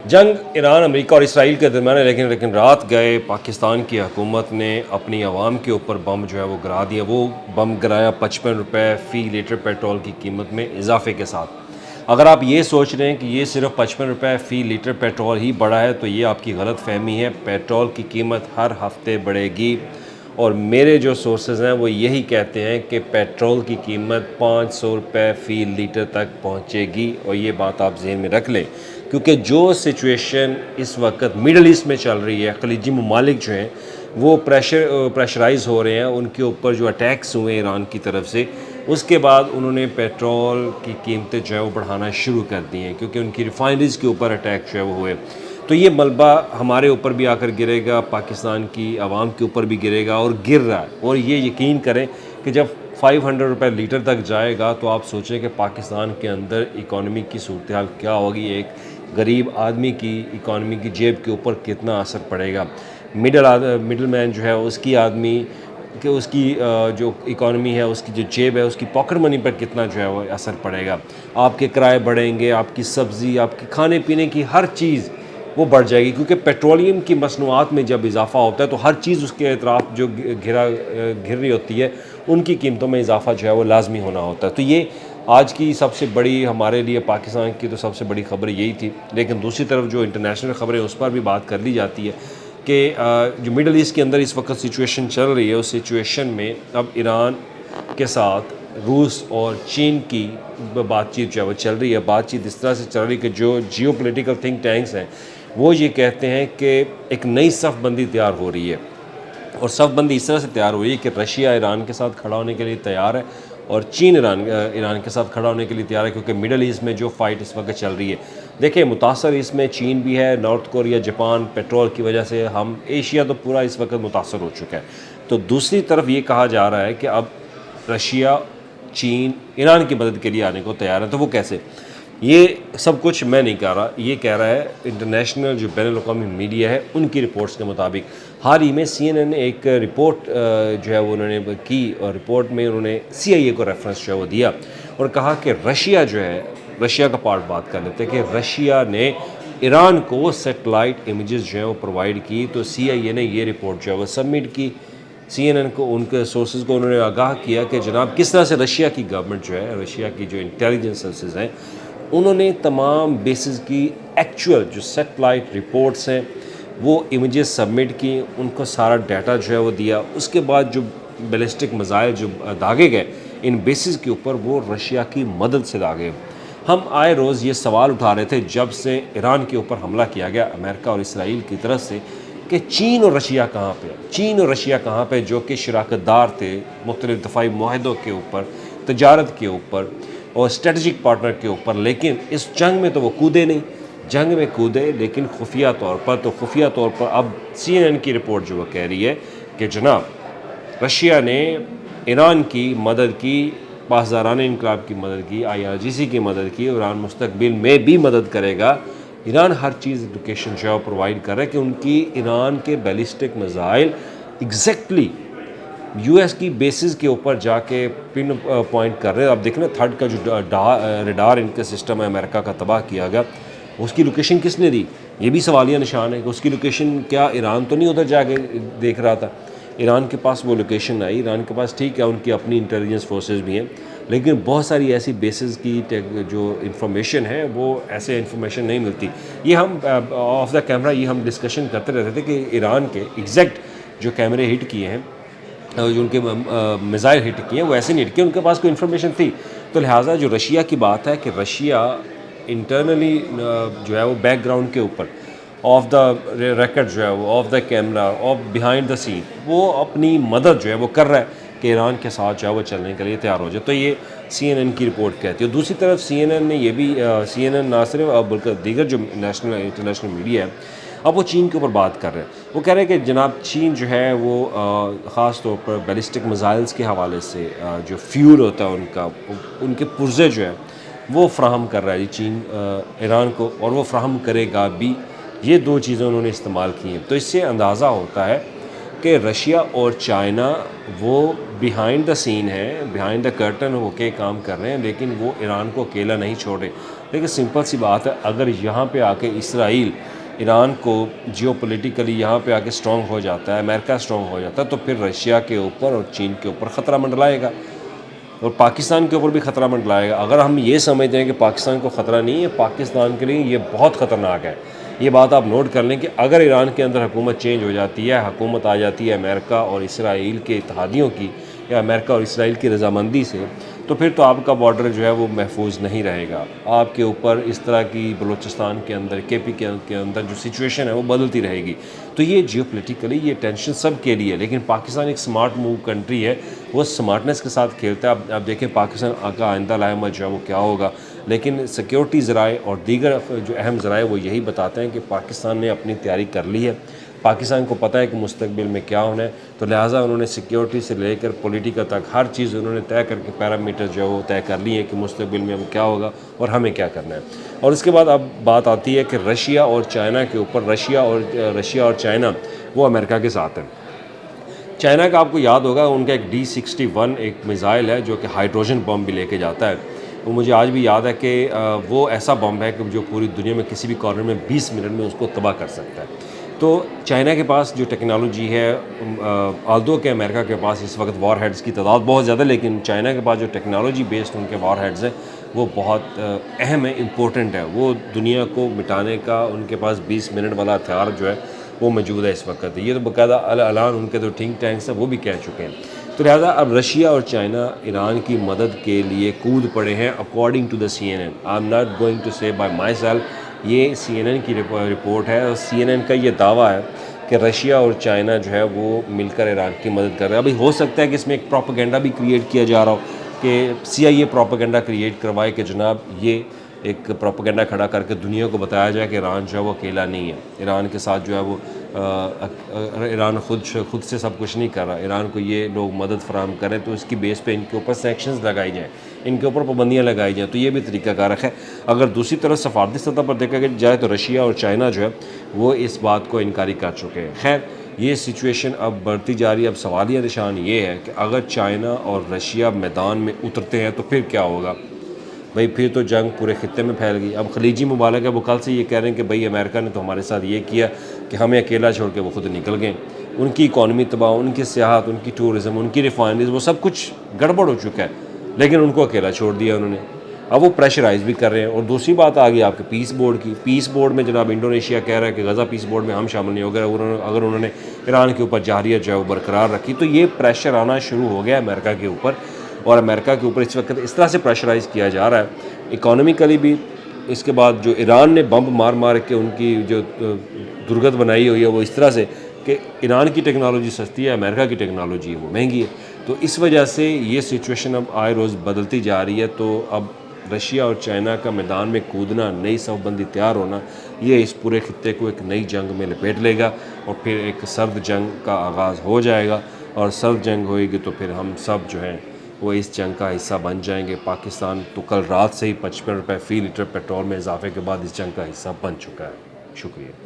जंग Iran, America और Israel के दरमियान है, लेकिन रात गए पाकिस्तान की हुकूमत ने अपनी आवाम के ऊपर बम जो है वो गिरा दिया। वो बम गिराया 55 रुपये फ़ी लीटर पेट्रोल की कीमत में इजाफे के साथ। अगर आप ये सोच रहे हैं कि ये सिर्फ 55 रुपये फ़ी लीटर पेट्रोल ही बढ़ा है तो ये आपकी गलत फहमी है। पेट्रोल की कीमत हर हफ्ते बढ़ेगी और मेरे जो सोर्सेज हैं वो यही कहते हैं कि पेट्रोल की कीमत 500 रुपये फ़ी लीटर तक पहुंचेगी। और ये बात आप जहन में रख लें, क्योंकि जो सिचुएशन इस वक्त मिडल ईस्ट में चल रही है, खलीजी ममालिक जो हैं वो प्रेशराइज हो रहे हैं, उनके ऊपर जो अटैक्स हुए ईरान की तरफ से, उसके बाद उन्होंने पेट्रोल की कीमतें जो है वो बढ़ाना शुरू कर दी हैं, क्योंकि उनकी रिफाइनरीज़ के ऊपर अटैक जो है वो हुए। तो ये मलबा हमारे ऊपर भी आकर गिरेगा, पाकिस्तान की आवाम के ऊपर भी गिरेगा और गिर रहा है। और ये यकीन करें कि जब 500 रुपये लीटर तक जाएगा तो आप सोचें कि पाकिस्तान के अंदर इकॉनमी की सूरत हाल क्या होगी, एक गरीब आदमी की इकॉनमी की जेब के ऊपर कितना असर पड़ेगा। मिडल मैन जो है उसकी आदमी कि उसकी जो इकॉनमी है, उसकी जो जेब है, उसकी पॉकेट मनी पर कितना जो है वो असर पड़ेगा। आपके किराए बढ़ेंगे, आपकी सब्ज़ी, आपकी खाने पीने की हर चीज़ वो बढ़ जाएगी, क्योंकि पेट्रोलियम की मसनूआत में जब इजाफा होता है तो हर चीज़ उसके अतराफ़ जो घिर रही होती है उनकी कीमतों में इजाफा जो है वो लाजमी होना होता है। तो ये आज की सबसे बड़ी हमारे लिए पाकिस्तान की तो सबसे बड़ी खबर यही थी। लेकिन दूसरी तरफ जो इंटरनेशनल ख़बरें उस पर भी बात कर ली जाती है कि जो मिडल ईस्ट के अंदर इस वक्त सिचुएशन चल रही है, उस सिचुएशन में अब ईरान के साथ रूस और चीन की बातचीत जो है वो चल रही है। बातचीत इस तरह से चल रही है कि जो जियोपॉलिटिकल थिंक टैंक्स हैं वो ये कहते हैं कि एक नई सफ़बंदी तैयार हो रही है। और सफ़बंदी इस तरह से तैयार हुई है कि रशिया ईरान के साथ खड़ा होने के लिए तैयार है और चीन ईरान के साथ खड़ा होने के लिए तैयार है, क्योंकि मिडल ईस्ट में जो फ़ाइट इस वक्त चल रही है, देखिए मुतासर इसमें चीन भी है, नॉर्थ कोरिया, जापान। पेट्रोल की वजह से हम एशिया तो पूरा इस वक्त मुतासर हो चुका है। तो दूसरी तरफ ये कहा जा रहा है कि अब रशिया, चीन ईरान की मदद के लिए आने को तैयार है। तो वो कैसे? ये सब कुछ मैं नहीं कह रहा, ये कह रहा है इंटरनेशनल जो बैनुल-अक़वामी मीडिया है उनकी रिपोर्ट्स के मुताबिक। हाल ही में CNN ने एक रिपोर्ट जो है वो उन्होंने की, और रिपोर्ट में उन्होंने CIA को रेफरेंस जो है वो दिया और कहा कि रशिया जो है, रशिया का पार्ट बात कर लेते हैं कि रशिया ने ईरान को सैटेलाइट इमेजेस जो है वो प्रोवाइड की। तो CIA ने ये रिपोर्ट जो है वो सबमिट की CNN को, उनके सोर्सेज को उन्होंने आगाह किया कि जनाब किस तरह से रशिया की गवर्नमेंट जो है, रशिया की जो इंटेलिजेंस सर्विसेज हैं, उन्होंने तमाम बेसिस की एक्चुअल जो सैटेलाइट रिपोर्ट्स हैं वो इमेजेस सबमिट की, उनको सारा डाटा जो है वो दिया। उसके बाद जो बैलिस्टिक मिसाइल जो दागे गए इन बेसिस के ऊपर, वो रशिया की मदद से दागे। हम आए रोज़ ये सवाल उठा रहे थे जब से ईरान के ऊपर हमला किया गया अमेरिका और इसराइल की तरफ से कि चीन और रशिया कहाँ पे, चीन और रशिया कहाँ पे, जो कि शराकतदार थे मुख्तलिफ दफ़ाई मुआहदों के ऊपर, तजारत के ऊपर और स्ट्रेटजिक पार्टनर के ऊपर। लेकिन इस जंग में तो वो कूदे नहीं, जंग में कूदे लेकिन खुफिया तौर पर। तो खुफिया तौर पर अब CNN की रिपोर्ट जो वो कह रही है कि जनाब रशिया ने ईरान की मदद की, पासदारान इनकलाब की मदद की, IRGC की मदद की, ईरान मुस्तकबिल में भी मदद करेगा। ईरान हर चीज़ लोकेशन जो है प्रोवाइड कर रहा है कि उनकी ईरान के बैलिस्टिक मिसाइल एग्जैक्टली US की बेसिस के ऊपर जाके पिन पॉइंट कर रहे हैं। अब देखना थर्ड का जो रडार इनका सिस्टम है अमेरिका का तबाह किया गया, उसकी लोकेशन किसने दी? ये भी सवालिया निशान है कि उसकी लोकेशन क्या ईरान तो नहीं उधर जाके देख रहा था? ईरान के पास वो लोकेशन आई, ईरान के पास ठीक है उनकी अपनी इंटेलिजेंस फोर्सेस भी हैं, लेकिन बहुत सारी ऐसी बेसिस की जो इंफॉर्मेशन है वो ऐसे इंफॉर्मेशन नहीं मिलती। ये हम ऑफ द कैमरा ये हम डिस्कशन करते रहते थे कि ईरान के एग्जैक्ट जो कैमरे हिट किए हैं, जो उनके मिसाइल हिट किए वो ऐसे नहीं हिट किए, उनके पास कोई इन्फॉर्मेशन थी। तो लिहाजा जो रशिया की बात है कि रशिया इंटरनली जो है वो बैकग्राउंड के ऊपर ऑफ द रेकॉर्ड जो है वो of the camera of behind the scene वो अपनी मदद जो है वो कर रहा है कि ईरान के साथ जो है वो चलने के लिए तैयार हो जाए। तो ये CNN की रिपोर्ट कहती है। दूसरी तरफ CNN ने ये भी CNN ना सिर्फ बल्कि दीगर जो नेशनल इंटरनेशनल मीडिया है अब वो चीन के ऊपर बात कर रहे हैं। वो कह रहे हैं कि जनाब चीन जो है वो ख़ास तौर पर बैलिस्टिक मिसाइल्स के हवाले से जो फ्यूल होता है उनका, उनके पुर्जे जो है वो फ्राहम कर रहा है जी चीन ईरान को, और वो फ्राहम करेगा भी। ये दो चीज़ें उन्होंने इस्तेमाल की हैं। तो इससे अंदाज़ा होता है कि रशिया और चाइना वो बिहाइंड द सीन है, बिहाइंड द कर्टन होके काम कर रहे हैं, लेकिन वो ईरान को अकेला नहीं छोड़ रहे। देखिए सिंपल सी बात है, अगर यहाँ पे आके इसराइल ईरान को जियोपॉलिटिकली यहाँ पे आके स्ट्रॉन्ग हो जाता है, अमेरिका स्ट्रॉन्ग हो जाता है, तो फिर रशिया के ऊपर और चीन के ऊपर ख़तरा मंडलाएगा और पाकिस्तान के ऊपर भी ख़तरा मंडलाएगा। अगर हम ये समझते हैं कि पाकिस्तान को ख़तरा नहीं है, पाकिस्तान के लिए ये बहुत ख़तरनाक है। ये बात आप नोट कर लें कि अगर ईरान के अंदर हुकूमत चेंज हो जाती है, हुकूमत आ जाती है अमेरिका और इसराइल के इत्तेहादियों की या अमेरिका और इसराइल की रजामंदी से, तो फिर तो आपका बॉर्डर जो है वो महफूज नहीं रहेगा। आपके ऊपर इस तरह की बलूचिस्तान के अंदर केपी के अंदर जो सिचुएशन है वो बदलती रहेगी। तो ये जियोपॉलिटिकली ये टेंशन सब के लिए, लेकिन पाकिस्तान एक स्मार्ट मूव कंट्री है, वो स्मार्टनेस के साथ खेलता है। अब देखें पाकिस्तान का आइंदा लायमत जो है वो क्या होगा, लेकिन सिक्योरिटी ज़राए और दीगर जो अहम ज़राए वो यही बताते हैं कि पाकिस्तान ने अपनी तैयारी कर ली है। पाकिस्तान को पता है कि मुस्तकबिल में क्या होना है, तो लिहाजा उन्होंने सिक्योरिटी से लेकर पॉलिटिकल तक हर चीज़ उन्होंने तय करके पैरामीटर जो है वो तय कर लिए हैं कि मुस्तकबिल में अब क्या होगा और हमें क्या करना है। और उसके बाद अब बात आती है कि रशिया और चाइना के ऊपर। रशिया और चाइना वो अमेरिका के साथ हैं। चाइना का आपको याद होगा उनका एक D61 एक मिज़ाइल है जो कि हाइड्रोजन बम भी लेके जाता है। वो मुझे आज भी याद है कि वो ऐसा बम है कि जो पूरी दुनिया में किसी भी कॉर्नर में 20 मिनट में उसको तबाह कर सकता है। तो चाइना के पास जो टेक्नोलॉजी है, आल्दो के अमेरिका के पास इस वक्त वॉर हेड्स की तादाद बहुत ज़्यादा, लेकिन चाइना के पास जो टेक्नोलॉजी बेस्ड उनके वॉर हेड्स हैं वो बहुत अहम है, इम्पोर्टेंट है। वो दुनिया को मिटाने का उनके पास 20 मिनट वाला हथियार जो है वो मौजूद है इस वक्त। ये तो बाकायदा ऐलान उनके जो थिंक टैंक्स हैं वो भी कह चुके हैं। तो लिहाजा अब रशिया और चाइना ईरान की मदद के लिए कूद पड़े हैं according to the CNN। I am not going to say by myself, ये CNN की रिपोर्ट है और CNN का ये दावा है कि रशिया और चाइना जो है वो मिलकर ईरान की मदद कर रहे हैं। अभी हो सकता है कि इसमें एक प्रोपेगेंडा भी क्रिएट किया जा रहा हो कि CIA प्रोपेगेंडा क्रिएट करवाए कि जनाब ये एक प्रोपेगेंडा खड़ा करके दुनिया को बताया जाए कि ईरान जो है वो अकेला नहीं है। ईरान के साथ जो है वो ईरान खुद से सब कुछ नहीं कर रहा। ईरान को ये लोग मदद फराहम करें तो इसकी बेस पे इनके ऊपर सैक्शंस लगाई जाएँ, इनके ऊपर पाबंदियाँ लगाई जाएँ, तो ये भी तरीक़ाकार है। अगर दूसरी तरफ सफारती सतह पर देखा जाए तो रशिया और चाइना जो है वो इस बात को इनकारी कर चुके हैं। खैर ये सिचुएशन अब बढ़ती जा रही है। अब सवालिया निशान ये है कि अगर चाइना और रशिया मैदान में उतरते हैं तो फिर क्या होगा भाई? फिर तो जंग पूरे खित्ते में फैल गई। अब खलीजी मुबालक है वो कल से ये कह रहे हैं कि भाई अमेरिका ने तो हमारे साथ ये किया कि हमें अकेला छोड़ के वो खुद निकल गए। उनकी इकॉनमी तबाह, उनकी सियाहत, उनकी टूरिज़म, उनकी रिफाइनरीज, वो सब कुछ गड़बड़ हो चुका है, लेकिन उनको अकेला छोड़ दिया उन्होंने। अब वो प्रेशराइज़ भी कर रहे हैं। और दूसरी बात आ गई आपके पीस बोर्ड की। पीस बोर्ड में जनाब इंडोनेशिया कह रहा है कि गज़ा पीस बोर्ड में हम शामिल नहीं हो गए। अगर उन्होंने ईरान के ऊपर जारियत जो है वो बरकरार रखी, तो ये प्रेशर आना शुरू हो गया अमेरिका के ऊपर। और अमेरिका के ऊपर इस वक्त इस तरह से प्रेशराइज़ किया जा रहा है इकोनॉमिकली भी। इसके बाद जो ईरान ने बम मार मार के उनकी जो दुर्गत बनाई हुई है वो इस तरह से कि ईरान की टेक्नोलॉजी सस्ती है, अमेरिका की टेक्नोलॉजी है वो महंगी है। तो इस वजह से ये सिचुएशन अब आए रोज़ बदलती जा रही है। तो अब रशिया और चाइना का मैदान में कूदना, नई सफ़बंदी तैयार होना, ये इस पूरे खित्ते को एक नई जंग में लपेट लेगा और फिर एक सर्द जंग का आगाज़ हो जाएगा। और सर्द जंग होएगी तो फिर हम सब जो हैं वो इस जंग का हिस्सा बन जाएंगे। पाकिस्तान तो कल रात से ही 55 रुपये फ़ी लीटर पेट्रोल में इजाफे के बाद इस जंग का हिस्सा बन चुका है। शुक्रिया।